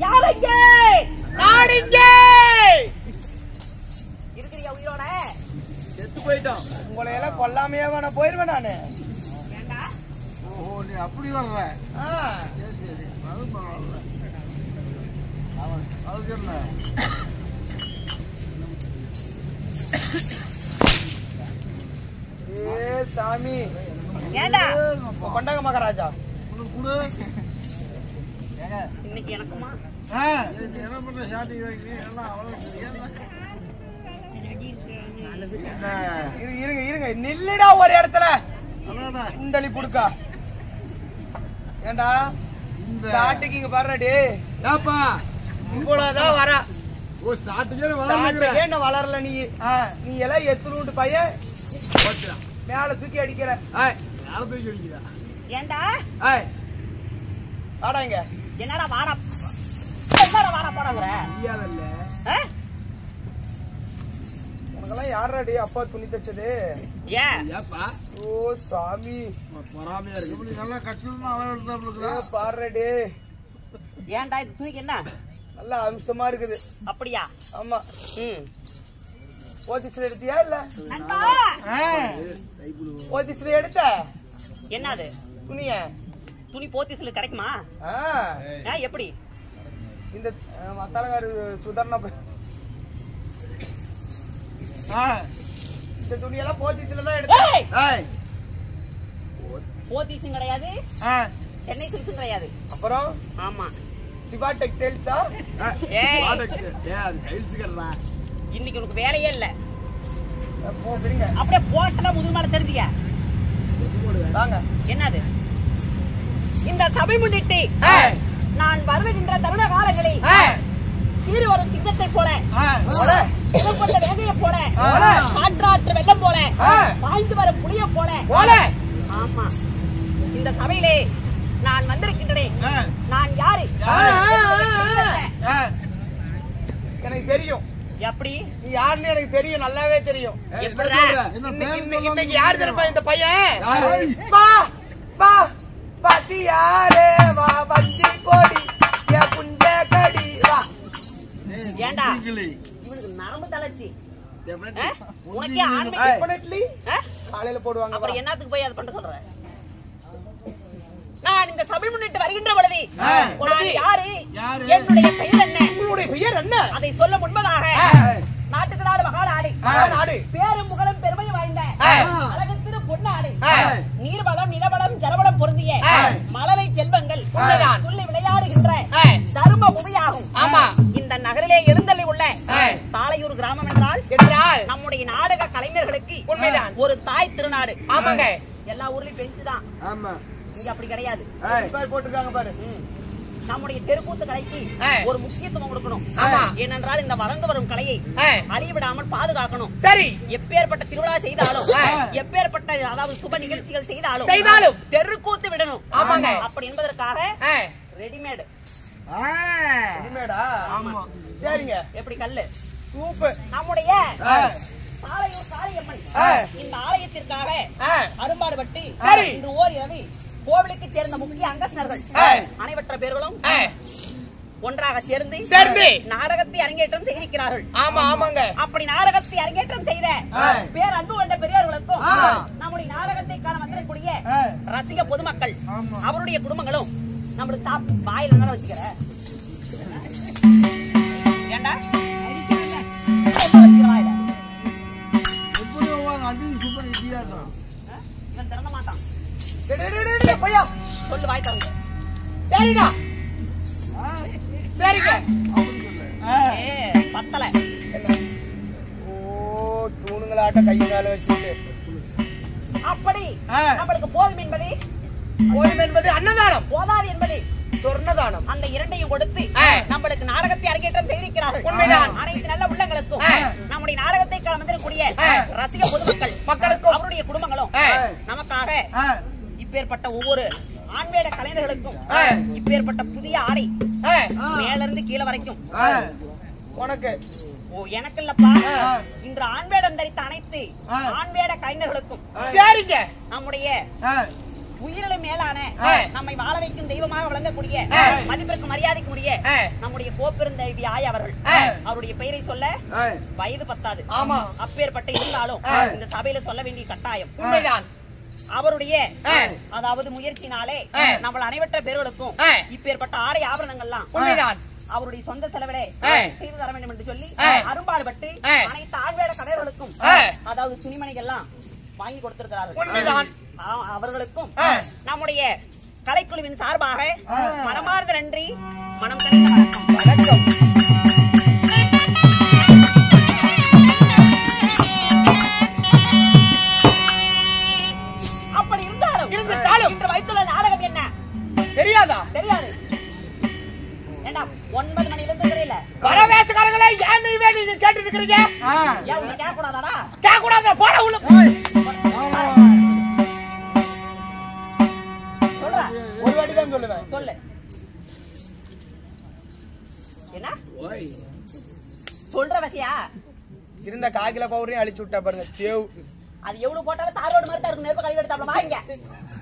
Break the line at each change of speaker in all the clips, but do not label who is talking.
யாரங்க நாடிங்க இருக்கிறீங்க உயிரோட
செத்து போயிட்டோம்.
உங்களை எல்லாம் கொல்லாமையே வேணா போயிருவேன் நானு.
ஏண்டா
ஓஹோ நீ அப்படி வர்ற. சரி சரி அது பரவாயில்ல. அதுக்கு என்ன
ஏ சாமி
ஏண்டா
கொண்டாங்க மகாராஜா.
உனக்கு கொடு.
இன்னைக்கு எனக்குமா
என்ன பண்ற ஷாட்டிங் வைக்க எல்லாம் அவ்வளவு
இருங்க இருங்க நில்லுடா ஒரு இடத்துல. குண்டலி புடுக்கா. ஏண்டா சாட்டுக்கு இங்க பாருடே.
ஏப்பா
இவ்வளவுதான் வர.
ஓ சாட்டுக்கே
சாட்டுக்கே என்ன வளரல நீ. நீ எல்லாம் எத்துணுண்டு பையன் மேல தூக்கி அடிக்கிற.
மேல தூக்கி அடிக்கிறா.
ஏண்டா
வாடா இங்க.
என்னடா வாடா போறாங்கற
இல்ல
உனக்கெல்லாம் யாரடி அப்பா துணி தச்சது?
ஏப்பா
ஓ சாமி
பொறாமையா இருக்கு. இப்படி நல்லா கச்சிதமா அவன் எடுத்தாப்ல
பாருடே.
ஏண்டா இது துணிக்கு என்ன
நல்லா அம்சமா இருக்குது.
அப்படியா?
ஆமா. ஓதிஸ்ல எடுத்தியா இல்ல? ஓதிஸ்ல எடுத்த
என்னது
துணிய?
துணி போத்திஸ்ல கிடைக்குமா? எப்படி
இந்த மத்தாலகாரு சுதர்ணா இந்த துணியெல்லாம் போத்திஸ்ல தான் எடுத்த.
போத்திஸும் கிடையாது, சென்னை சில்க்ஸும் கிடையாது.
அப்புறம்
ஆமா
சிவா டெக்ஸ்டைல்ஸா?
இன்னைக்கு உனக்கு வேலையே இல்ல.
போடுறீங்க
அப்படியே போட்டா முதுகுமால தெரிஞ்சுக்க.
வாங்க.
என்னது இந்த சபை முன்னிட்டு நான் வருகின்ற தருண காலங்களில் சீறு வரும் சிங்கத்தை போல, புறப்பட்ட வேகையை போல, காற்றாற்று வெள்ளம் போல, பாய்ந்து வரும் புளிய போல. ஆமா இந்த சபையிலே நான் வந்திருக்கின்றேன். நான் யாரு
எனக்கு தெரியும்.
எப்படி?
நீ யாருன்னு எனக்கு தெரியும், நல்லாவே தெரியும். இன்னைக்கு யாரு தெரியுமா இந்த பையன்? பாத்தியாரே வா வஞ்சி கோடி புஞ்ச கடி வா.
ஏண்டா இவனுக்கு நரம்பு தளர்ச்சி. உனக்கே ஆண்மை
டெஃபினெட்லி காலையில போடுவாங்க.
அப்புறம் என்னத்துக்கு போய் அது பண்ண சொல்ற? நான் இந்த சபை முன்னிட்டு வருகின்ற பொழுது நான் யாரு, என்னுடைய பெயர் என்ன,
உங்களுடைய பெயர் என்ன
அதை சொல்ல முன்பதாக நாட்டுக்கு நாடு மகாநாடு, பேரும் புகழும் பெருமையும் வாய்ந்த அழகத்திரு பொன்னாடு, நீர்வளம் நிலவளம் ஜலவளம் பொருந்திய மழலை செல்வங்கள் துள்ளி விளையாடுகின்ற தரும பூமியாகும். இந்த நகரிலே எழுந்தள்ளி உள்ள தாளையூர் கிராமம் என்றால் நம்முடைய நாடக கலைஞர்களுக்கு ஒரு தாய் திருநாடு. எல்லா ஊர்லயும் பெஞ்சுதான், இங்க அப்படி கிடையாது.
போட்டுருக்காங்க பாரு.
நம்முடைய தெருக்கூத்து கலைக்கு ஒரு முக்கியத்துவம் கொடுக்கணும். ஏனென்றால் இந்த வளர்ந்து வரும் கலையை அழிவிடாமல் பாதுகாக்கணும். சரி, எப்பேற்பட்ட திருவிழா செய்தாலும், எப்பேற்பட்ட அதாவது சுப நிகழ்ச்சிகள் செய்தாலும் தெருக்கூத்து விடணும். அப்படி என்பதற்காக ரெடிமேடு.
ரெடிமேடா? ஆமா. சரிங்க.
எப்படி கல்லு
சூப்பர்.
நம்முடைய தாளையூர் காளியம்மன் இந்த ஆலயத்திற்காக அரும்பாடுபட்டு இன்று ஓர் இரவு கோவிலுக்கு சேர்ந்த முக்கிய அங்கத்தினர்கள் அனைவற்ற பேர்களும் ஒன்றாக சேர்ந்து நாடகத்தை அரங்கேற்றம் செய்திருக்கிறார்கள். அப்படி நாடகத்தை அரங்கேற்றம் செய்த பேர் அன்பு கொண்ட பெரியவர்களுக்கும் நம்முடைய நாடகத்தை காண வந்திருக்கக்கூடிய ரசிக பொதுமக்கள் அவருடைய குடும்பங்களும் நம்மளுக்கு வாயில என்ன வச்சுக்கிற ஏண்டா வாயில இவன் திறந்த மாட்டான். சொல்லு வாய் தரங்க. சரிடா சரிங்க. பத்தல.
ஓ தூணுங்களாட்ட கையை கால வச்சுட்டு
அப்படி நம்மளுக்கு போதும் என்பது
அன்னதானம்,
போதாது என்பது
சொர்ணதானம்.
அந்த இரண்டையும் கொடுத்து நம்மளுக்கு நாடகத்தை அரங்கேற்றம் செய்திருக்கிறார்கள். அனைத்து நல்ல உள்ளங்களுக்கும் நம்முடைய நாடகத்தை கலந்திருக்கக்கூடிய ரசிக பொதுமக்கள் மக்களுக்கும் அவருடைய குடும்பங்களும் நமக்காக இப்பேற்பட்ட ஒவ்வொரு ஆண்வேட கலைஞர்களுக்கும் இப்பேற்பட்ட புதிய ஆடை மேல இருந்து கீழே வரைக்கும்
உனக்கு
எனக்கு இல்லப்பா, இன்று ஆண்வேடம் தரித்த அனைத்து ஆண்வேட கலைஞர்களுக்கும் நம்முடைய உயிரிலும் மேலான நம்மை வாழ வைக்கும் தெய்வமாக விளங்கக்கூடிய மதிப்பிற்கு மரியாதைக்கு உரிய நம்முடைய கோப்பெருந்தேவி ஆய் அவர்கள் அவருடைய பெயரை சொல்ல வயது பத்தாது. அப்பேற்பட்ட இருந்தாலும் இந்த சபையில சொல்ல வேண்டிய கட்டாயம் உண்மைதான். அவருடைய அதாவது முயற்சினாலே நம்மள அனைவற்ற பேர்களுக்கும் இப்பேற்பட்ட ஆடை ஆபரணங்கள்லாம் உண்மைதான் அவருடைய சொந்த செலவிலே செய்து தர வேண்டும் என்று சொல்லி அரும்பாடுபட்டு அனைத்து ஆழ்வேட கடைகளுக்கும் அதாவது துணிமணிகள்லாம் வாங்கி கொடுத்திருக்கிறார்கள். அவர்களுக்கும் நம்முடைய கலைக்குழுவின் சார்பாக மனமார்ந்த நன்றி, மனம் கனிந்த வணக்கம். அப்படி இருந்தாலும் இன்று வைத்துள்ள நாடகம் என்ன தெரியாதா? தெரியாது. ஏண்டா 9 மணில இருந்து தெரியல வரவேசக்காரங்களே ஏன் நீ வேடி கேட்டு இருக்கீங்க? ஏன் உன்னை கேட்க கூடாதாடா? கேட்க கூடாதா? போட உள்ள சொல்றா. ஒரு வாட்டி தான் சொல்லுவேன். சொல்லு. என்ன? சொல்ற வசியா? இருந்த காகில பவுரையும் அழிச்சு விட்டா பாருங்க. தேவ் அது எவ்வளவு போட்டாலும் தாரோடு மாதிரி தான் இருக்கும். நெருப்பு கழுவி எடுத்தாப்ல வாங்க.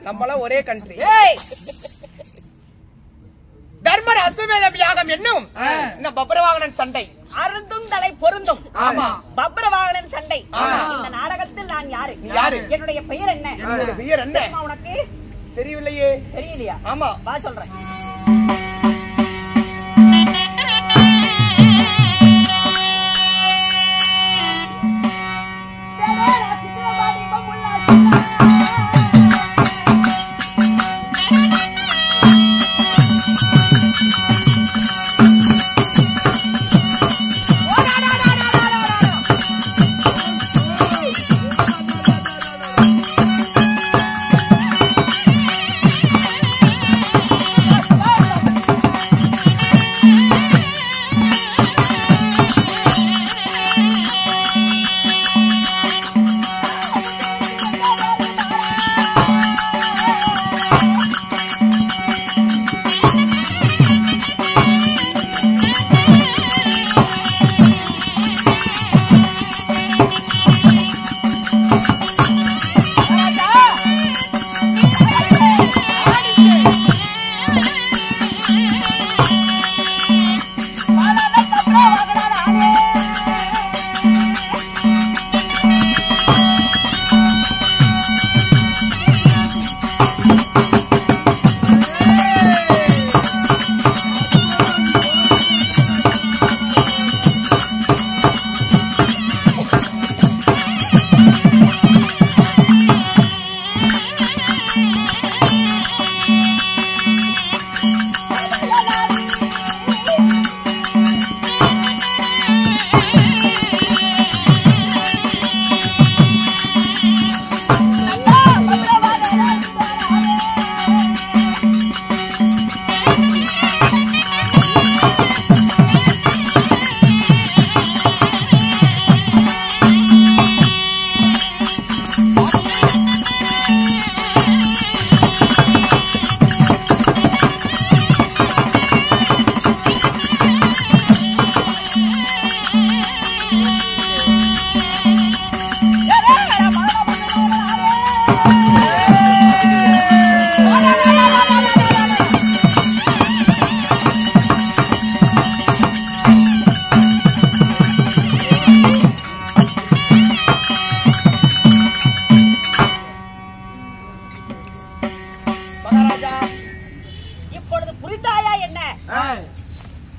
நம்மளாம் ஒரே கண்ட்ரி. தர்மர் அஸ்வமேத யாகம் என்னும் இந்த பப்ரவாகனன் சண்டை அருந்தும் தலை பொருந்தும். ஆமா, பப்ரவாகனன் சண்டை. இந்த நாடகத்தில் நான் யாரு? என்னுடைய பெயர் என்ன? என்னுடைய பெயர் என்ன உனக்கு தெரியவில்லையே? தெரியலையா? ஆமா, வா சொல்றேன்.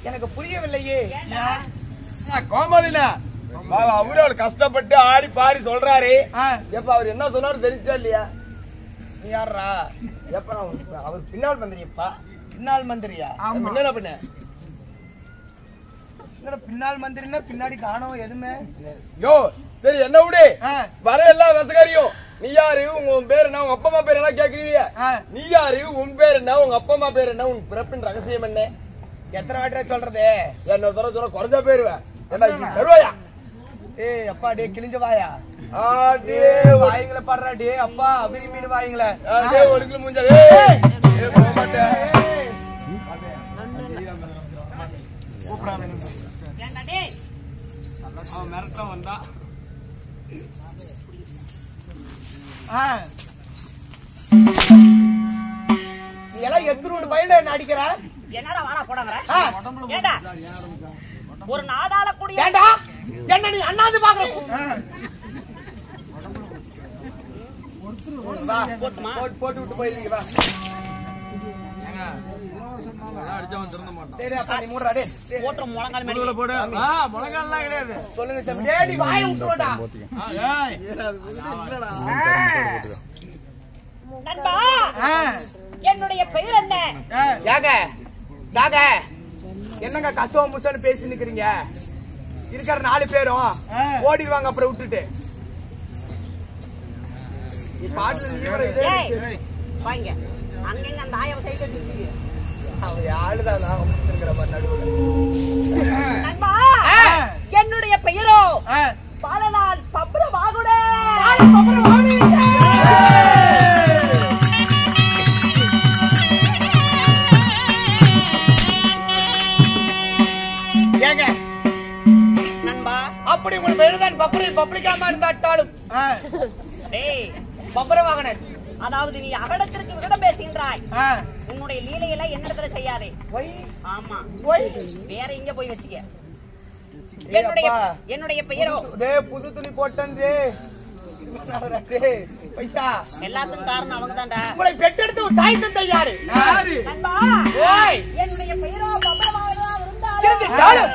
எனக்கு புரியவில்லையே.
கோமலினா அவரோட கஷ்டப்பட்டு ஆடி பாடி சொல்றாரு. எப்ப அவர் என்ன சொன்னாரு தெரிஞ்சா இல்லையா? நீ யாரா? எப்ப அவர் பின்னால் மந்திரியப்பா.
பின்னால் மந்திரியா?
என்ன பண்ண?
பின்னால் மந்திரினா பின்னாடி காணோம் எதுவுமே.
யோ சரி என்ன விடு. வர எல்லா வசகாரியும் நீ யாரு, உன் பேர் என்ன, உங்க அப்பா அம்மா பேர் எல்லாம் கேக்குறீங்க. நீ யாரு, உன் பேர் என்ன, உங்க அப்பா அம்மா பேர் என்ன, உன் பிறப்பின் ரகசியம் என்ன?
எத்தனை வாட்டி சொல்றது?
என்ன சொல்ல குறைஞ்சா போயிருவேன். என்ன தருவாயா?
ஏய் அப்பா டே கிழிஞ்ச வாயா.
வாய்ங்கள பாடுறா டே அப்பா விரும்பிடு வாய்ங்கள ஒழுங்கு முடிஞ்சா போக மாட்டேன். அவன் மிரட்டம் வந்தா
ஆ எத்தனோடு பையனை என்ன அடிக்கிற?
என்னடா வாடா போடாங்கற? ஏண்டா ஒரு நாடால கூடிய
ஏண்டா என்ன நீ அண்ணாந்து பாக்குற? வா போட்டு விட்டு போயிருங்க வா.
அடிச்சவன் திருந்த மாட்டான்.
சரி அப்ப நீ மூடுடா டேய்.
போட்ற முழங்கால் மேல
போடு. முழங்கால்லாம் கிடையாது.
சொல்லுங்க சாமி. டேய் நீ வாயை விட்டுடா.
ஏய் இல்லடா.
நண்பா என்னுடைய பெயர் என்ன?
யாக தாக என்னங்க கசவ முசன்னு பேசி நிக்கிறீங்க? இருக்கிற 4 பேரும் ஓடிடுவாங்க அப்புறம் விட்டுட்டு. நீ பாட்டு
ஏய் வாங்க அங்கங்க அந்த ஆயவ சைடு நிக்குது.
அவ ஆளுதான் நான் வந்துங்கற மாதிரி நடுவுல.
நண்பா என்னுடைய பெயரோ பாலநாள் பப்ரவாகுடே.
ஏங்க
நண்பா
அப்படி உங்களுக்கு பெயர்தான் பப்ளிக்காம இருந்தாட்டாலும்
டேய்
பப்ரவாகனன்.
அதாவது நீ அவரிடத்திற்கு விகடம் பேசுகின்றாய். உன்னுடைய லீலையெல்லாம் என்னிடத்துல செய்யாதே. ஆமா வேற எங்க போய் வச்சுக்க. என்னுடைய பெயரோ
புது துணி போட்டேன்
எல்லாத்துக்கும் காரணம் அவங்க தான்டா.
உங்களை பெற்றெடுத்து ஒரு தாய் தந்தை யாரு?
நண்பா என்னுடைய பெயரோ பப்ரவாகனா
இருந்தாலும்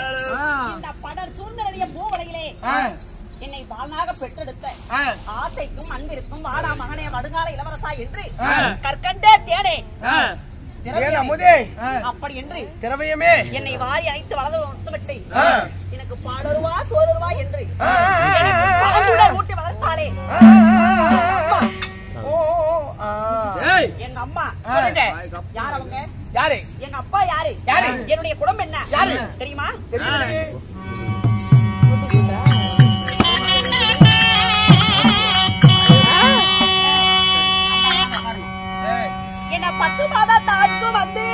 இந்த படர் சூழ்நிலைய பூவலையிலே என்னை பாலனாக பெற்றெடுத்த ஆசைக்கும் அன்பிற்கும் வாடா மகனே வருங்கால இளவரசா என்று கற்கண்டே தேனே அப்படி என்று
திரவியமே
என்னை வாரி அணைத்து வளர்த்து எனக்கு பாடருவா சோறுவா என்று ஊட்டி வளர்த்தாளே எங்க அம்மா. யார் அவங்க?
யாரு?
எங்க அப்பா யாரு? என்னுடைய குடும்பம் என்ன
யாரு
தெரியுமா? என்ன 10 மாத தாய்க்கு வந்து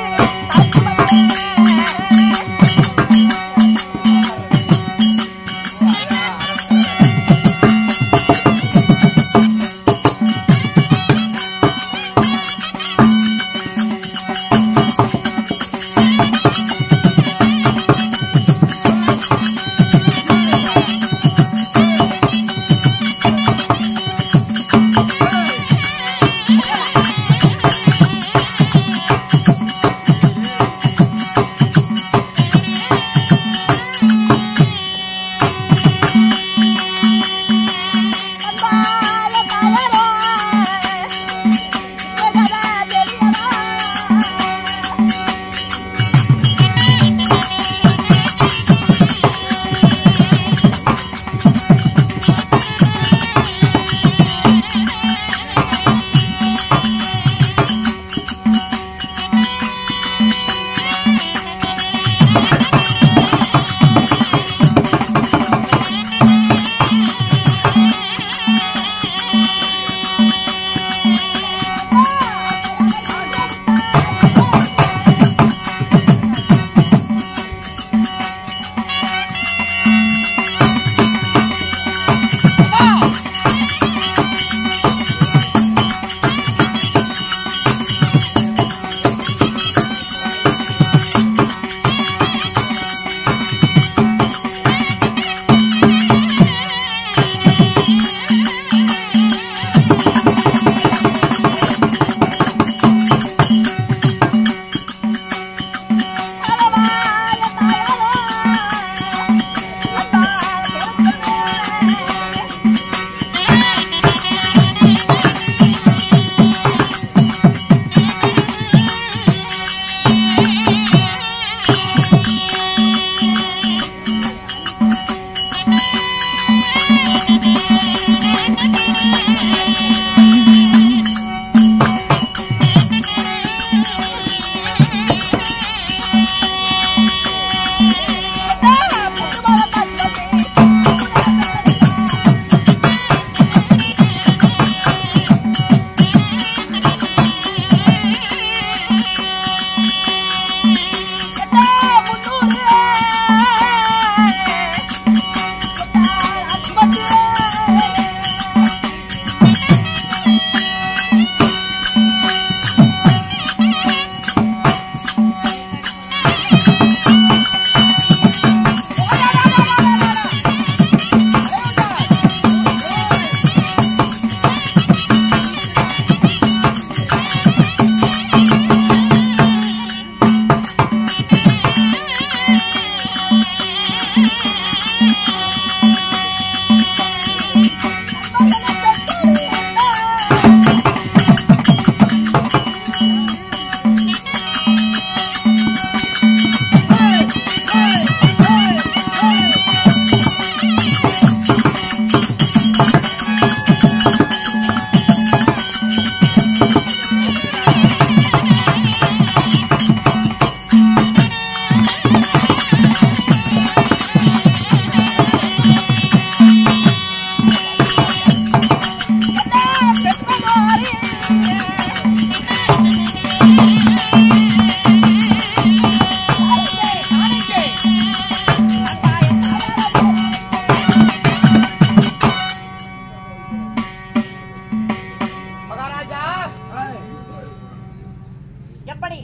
எப்படி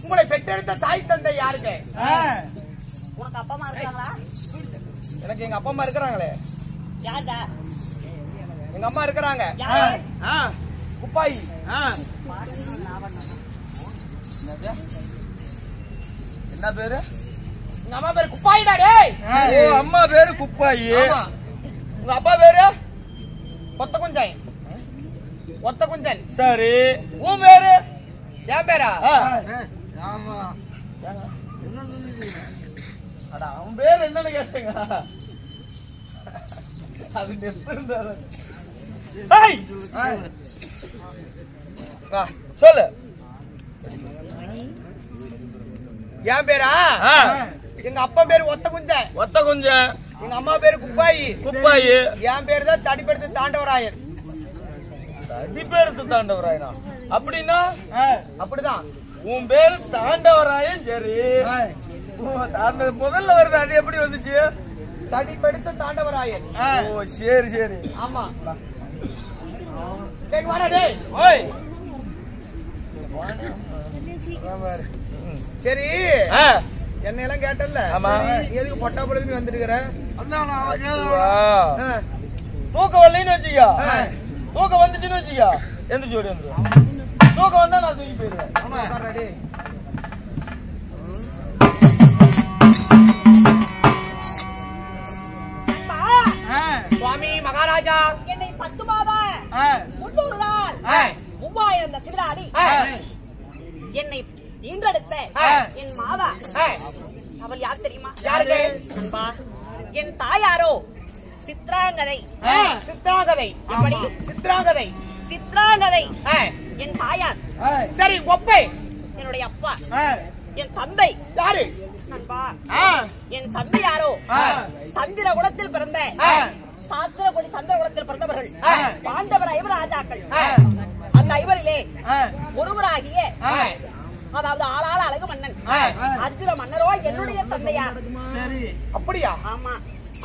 உங்களை பெற்றெடுத்த தாய் தந்தை யாருங்க?
உனக்கு அப்பா அம்மா இருக்காங்களா?
எனக்கு எங்க அப்பா அம்மா இருக்கிறாங்களே.
யாருடா?
எங்க அம்மா இருக்கிறாங்க.
யாரு?
குப்பாயி.
என்ன பேரு?
எங்க அம்மா பேரு குப்பாயிடா டேய்.
ஓ அம்மா பேரு குப்பாயி.
ஆமா. உங்க அப்பா பேரு ஒத்த குஞ்சன். ஒத்த குஞ்சன்.
சரி உன் பேரு?
என் பேரா?
ஆமா. அட அவன் பேரு என்னன்னு கேட்டீங்க? அது நெப்பு இருந்தாரு.
வா
சொல்லு.
என் பேரா? எங்க அப்பா பேரு ஒத்த குஞ்சன்.
ஒத்த குஞ்சன்.
எங்க அம்மா பேரு குப்பாயி.
குப்பாயி.
என் பேரு தான் தடிப்படுத்து தாண்டவராயர்.
தடிப்பெடுத்து தாண்டவராயனா? அப்படின்னா
அப்படிதான்.
உன் பேரு தாண்டவராயன். சரி அந்த முதல்ல வருது, அது எப்படி வந்துச்சு?
தடிப்படுத்து தாண்டவராயர்.
ஓ சரி சரி.
ஆமா. கேக்கு வாடா டேய்.
ஓய்
சரி என்ன எல்லாம் கேட்டல்ல?
ஆமா.
நீ எதுக்கு பொட்டா பொழுது வந்துருக்கிற?
தூக்கம் வரலன்னு வச்சுக்கா, தூக்கம் வந்துச்சுன்னு வச்சுக்கா, எந்திரிச்சு ஓடி வந்துடும். தூக்கம் வந்தா நான் தூக்கி போயிடுவேன்.
சுவாமி மகாராஜா
என்னை 10 மாதம் 300 நாள் 3000 சிவிலாடி என்னை ஈன்றெடுத்த என் மாதா அவள் யார் தெரியுமா?
யாரு?
என் தாயாரோ சித்ராங்கதை.
சித்ராங்கதை. எப்படி? சித்ராங்கதை.
சித்ராங்கதை என் தாயார்.
சரி ஒப்பை
என்னுடைய அப்பா. என் தந்தை
யாரு?
நண்பா என் தந்தை யாரோ சந்திர குலத்தில் பிறந்த சாஸ்திர கொடி சந்திர குலத்தில் பிறந்தவர்கள் பாண்டவர் 5 ராஜாக்கள். அந்த 5 ஒருவராகிய அதாவது ஆளாள அழகு மன்னன் அர்ஜுன மன்னரோ என்னுடைய தந்தையார்.
அப்படியா?
ஆமா.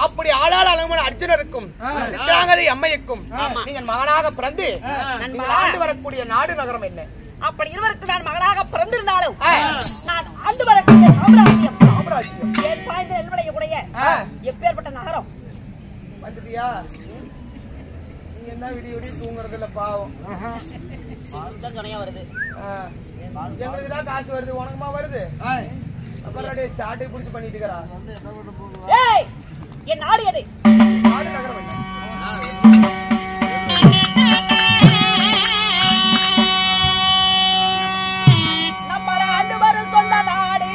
அப்படி ஆளாள அழகுமன் அர்ஜுனருக்கும் சித்ராங்கதை அம்மையுக்கும் நீங்கள் மகனாக பிறந்து நீங்கள் ஆண்டு வரக்கூடிய நாடு நகரம் என்ன?
அப்படி இருவருக்கு நான் மகனாக பிறந்திருந்தாலும் நான் ஆண்டு வரக்கூடிய சாம்ராஜ்யம்
சாம்ராஜ்யம்
ஏன் பாய்ந்த நெல்வடைய எப்பேற்பட்ட நகரம்?
வந்துட்டியா? நீங்க என்ன விடிய விடிய தூங்குறது இல்ல பாவம்.
துணையா வருது.
எங்களுக்குதான் காசு வருது, உனக்குமா வருது? அப்புறம் சாட்டை புடிச்சு பண்ணிட்டு இருக்கா.
ஏய் என் நாடு எது?
நாடு நகரம் என்ன?
நம்ம ஆண்டு வரும் சொந்த நாடு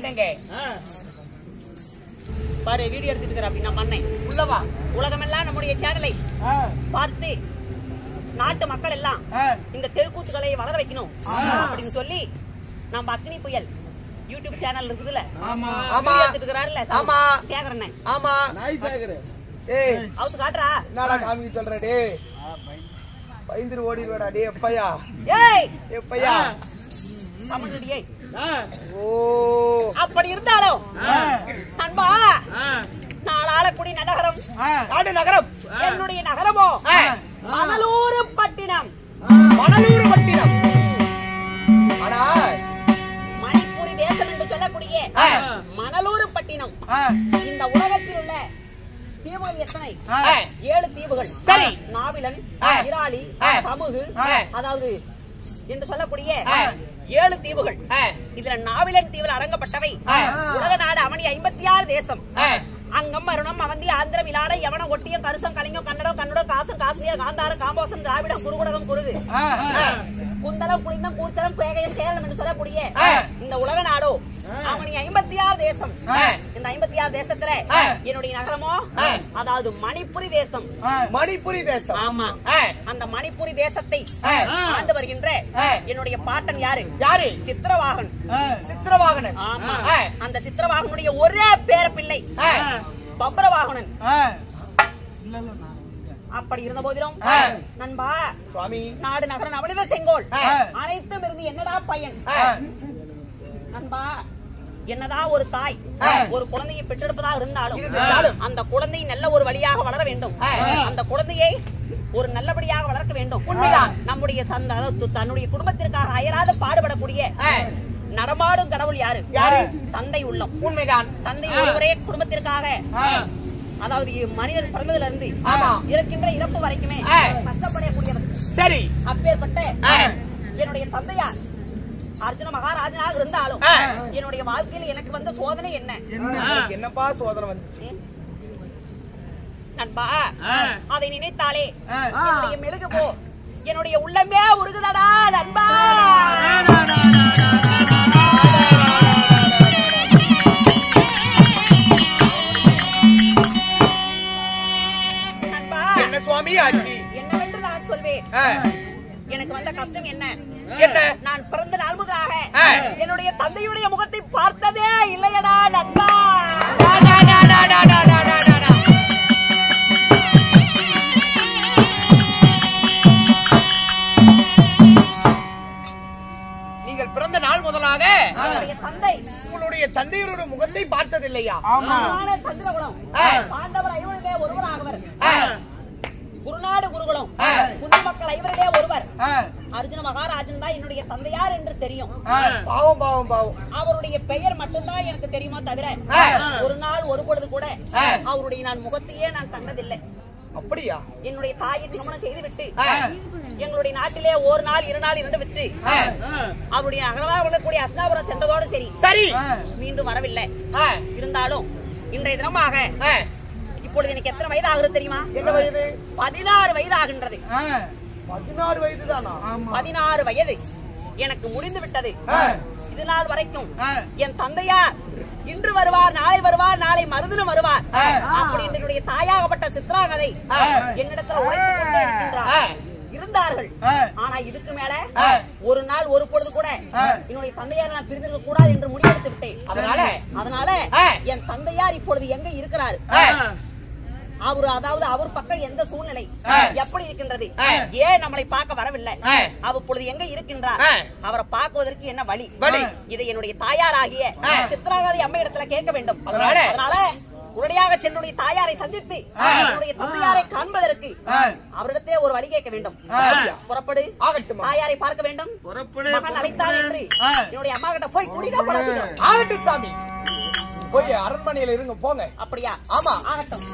என்னங்க
பாரு வீடியோ எடுத்துட்டு இருக்கிற அப்படின்னா மண்ணை
உள்ளவா
உலகமெல்லாம் நம்முடைய சேனலை பார்த்து நாட்டு மக்கள் எல்லாம் இந்த தெருக்கூத்துக்களை வளர வைக்கணும் அப்படின்னு சொல்லி நம்ம அக்னி புயல் யூடியூப் சேனல் இருக்குதுல்ல
ஆமா
எடுத்துட்டு இருக்கிறாருல்ல
ஆமா
சேகரண்ணே
ஆமா
நாய் சேகர்
ஏய்
அவுத்து காட்டுறா
என்னடா காமிக்க சொல்ற டேய் பயந்துரு ஓடிடுவாடா டேய் எப்பையா
ஏய்
எப்பையா
தமிழ்டியே
ஓ
அப்படி இருந்தாலும் அன்பா நான் ஆளக்கூடிய நகரம்
நாடு நகரம்
என்னுடைய நகரமோ மணலூர் பட்டினம்
மணலூர் பட்டினம் ஆனா
மணிப்பூரி தேசம் என்று சொல்லக்கூடிய மணலூர் பட்டினம் இந்த உலகத்தில் உள்ள தீவுகள் எத்தனை 7 தீவுகள்
சரி
நாவிலன் இராலி சமுகு அதாவது என்று சொல்லக்கூடிய 7 தீவுகள் இதுல நாவிலன் தீவில் அடங்கப்பட்டவை உலக நாடு அமணி 56 தேசம் அங்கம் அருணம் அவந்தி ஆந்திரம் இலாட யவனம் ஒட்டியம் கருசம் கலிங்கம் கன்னடம் கன்னடம் காசம் காசியா காந்தாரம் காம்போசம் திராவிடம் குருகுடகம் குருது குந்தலம் குளிந்தம் கூச்சலம் பேகையம் கேரளம் என்று சொல்லக்கூடிய இந்த உலக நாடோ அவனி 56 தேசம் இந்த 56 தேசத்துல என்னுடைய நகரமோ அதாவது மணிப்புரி தேசம்
மணிப்புரி தேசம்
ஆமா அந்த மணிப்புரி தேசத்தை ஆண்டு வருகின்ற என்னுடைய பாட்டன் யாரு
யாரு
சித்திரவாகன்
சித்திரவாகனன்
ஆமா அந்த சித்திரவாகனுடைய ஒரே பேர பிள்ளை பப்ரவாகனன் அப்படி இருந்த போதிலும் நண்பா
சுவாமி
நாடு நகர நவனித செங்கோல் அனைத்தும் இருந்து என்னடா பையன் நண்பா என்னதான் ஒரு தாய் ஒரு குழந்தையை பெற்றெடுப்பதாக இருந்தாலும் அந்த குழந்தை நல்ல ஒரு வழியாக வளர வேண்டும் அந்த குழந்தையை ஒரு நல்லபடியாக வளர்க்க வேண்டும் உண்மைதான் நம்முடைய தன்னுடைய குடும்பத்திற்காக அயராத பாடுபடக்கூடிய நடமாடும் கடவுள் யாரு யாரு தந்தை உள்ளம் உண்மைதான் தந்தை ஒருவரே குடும்பத்திற்காக அதாவது மனிதன் பிறந்ததுல இருந்து இருக்கின்ற இறப்பு வரைக்குமே கஷ்டப்படக்கூடியவர் சரி அப்பேற்பட்ட என்னுடைய தந்தையார் அர்ஜுன மகாராஜனாக இருந்தாலும் என்னுடைய வாழ்க்கையில் எனக்கு வந்த சோதனை
என்னப்பா சோதனை வந்துச்சு
நண்பா அதை நினைத்தாலே என்னுடைய மெழுகு போ என்னுடைய உள்ளமே உருகுதடா நண்பா
என்ன சுவாமி ஆச்சு
என்னவென்று நான் சொல்வேன் எனக்கு வந்த கஷ்டம் என்ன
என்ன
நான் பிறந்த நாள் முதலாக என்னுடைய தந்தையுடைய முகத்தை பார்த்ததே இல்லையடா நண்பா
நீங்கள் பிறந்த நாள் முதலாக
தந்தை
உங்களுடைய தந்தையரோட முகத்தை பார்த்ததில்லையா
சந்திரகுலம் பாண்டவர் 5 ஒருவராகவர் குருநாடு குருகுலம் குந்தி மக்கள் 5 ஒருவர் அர்ஜுன மகாராஜன் தான் என்னுடைய தந்தையார் என்று தெரியும்
பாவம் பாவம் பாவம்
அவருடைய பெயர் மட்டும்தான் எனக்கு தெரியுமா தவிர ஒரு நாள் ஒரு பொழுது கூட அவருடைய நான் முகத்தையே நான் கண்டதில்லை
அப்படியா
என்னுடைய தாயை திருமணம் செய்துவிட்டு எங்களுடைய நாட்டிலே ஒரு நாள் 2 நாள் இருந்து விட்டு அவருடைய அகலமாக உள்ளக்கூடிய அஸ்னாபுரம் சென்றதோடு சரி
சரி
மீண்டும் வரவில்லை இருந்தாலும் இன்றைய தினமாக இப்பொழுது எனக்கு எத்தனை வயது ஆகுது தெரியுமா
என்ன வயது
16 வயது ஆகின்றது
16 வயது தானா
16 வயது எனக்கு முடிந்து விட்டது இது நாள் வரைக்கும் என் தந்தையார் இன்று வருவார் நாளை மறுதினம் வருவார் அப்படி என்னுடைய தாயாகப்பட்ட சித்ராங்கதை என்னிடத்துல உழைத்துக் கொண்டே இருக்கின்றார் இருந்தார்கள் ஆனா இதுக்கு மேல ஒரு நாள் ஒரு பொழுது கூட என்னுடைய தந்தையார் நான் பிரிந்திருக்க கூடாது என்று முடிவெடுத்து விட்டேன் அதனால என் தந்தையார் இப்பொழுது எங்க இருக்கிறார் அவர் பக்கம் எந்த சூழ்நிலை எப்படி இருக்கின்றது ஏன் நம்மளை பார்க்க வரவில்லை அப்பொழுது எங்க இருக்கின்றார் அவரை பார்க்குவதற்கு என்ன வழி இதை என்னுடைய தாயாராகிய சித்ராங்கதை அம்மை இடத்துல கேட்க வேண்டும் அதனால உடனடியாக சென்னுடைய தாயாரை சந்தித்து என்னுடைய தந்தையாரை காண்பதற்கு அவரிடத்தே ஒரு வழி கேட்க வேண்டும் புறப்படு தாயாரை பார்க்க வேண்டும் மகன் அழைத்தான் என்று என்னுடைய அம்மா கிட்ட போய் கூட்டிட்டு
சாமி போய் அரண்மனையில இருங்க போங்க
அப்படியா
ஆமா
ஆகட்டும்